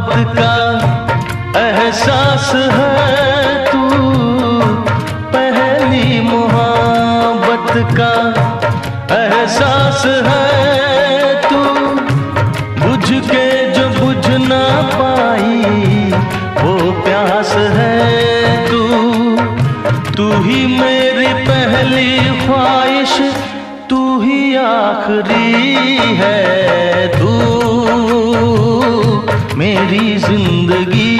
मोहब्बत का एहसास है तू, पहली मोहब्बत का एहसास है तू, बुझ के जो बुझ ना पाई वो प्यास है तू। तू ही मेरी पहली ख्वाहिश, तू ही आखिरी है, तू मेरी जिंदगी